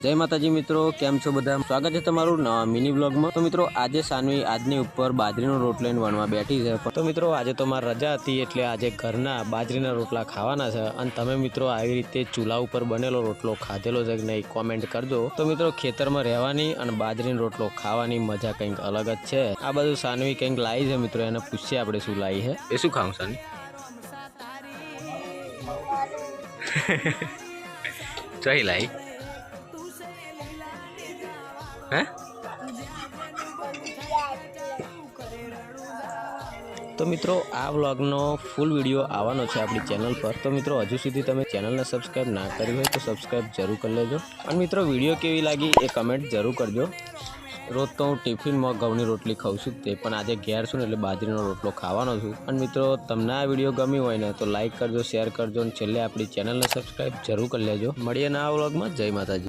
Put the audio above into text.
जय माताजी मित्रों, केम छो बधा? स्वागत है तमारू नवा मिनी ब्लॉग में। तो मित्रों आज सानवी आजनी ऊपर बाजरीनो रोटलो लईने वणवा बैठी है। तो मित्रों आज तो मारी रजा हती एटले आज घरना बाजरीना रोटला खावाना छे अने तमे मित्रों આવી રીતે चूल्हा ઉપર बनेलो रोटलो खाधेलो छे के नहीं कॉमेंट करजो। तो मित्रों खेतर में રહેવાની અને બાજરીનો રોટલો ખાવાની મજા કંઈક અલગ જ છે। આ બધું સાનવી કંઈક લાવી છે मित्रों, એને પૂછીએ આપણે શું લાવી છે। એ શું ખાવું સાનવી? ચોઈ લાવી? હે? तो मित्रों आ व्लॉगनो फूल विडियो आवानो छे अपनी चैनल पर। तो मित्रों हजू सुधी तमे चैनल ने सब्सक्राइब ना करी हो तो सब्सक्राइब जरूर कर लेजो। और मित्रों वीडियो केवी लागी ए कमेंट जरूर करजो। रोज तो हूँ टिफिन में घऊनी रोटली खाऊँ छूं ते पण आजे घेर छूं एटले बाजरीनो रोटलो खावानो छूं। अने मित्रों तमने आ विडियो गमी होय ने तो लाइक करजो, शेर करजो और छेल्ले अपनी चैनल ने सब्सक्राइब जरूर कर लेजो। मळीए नवा व्लॉग में। जय माताजी।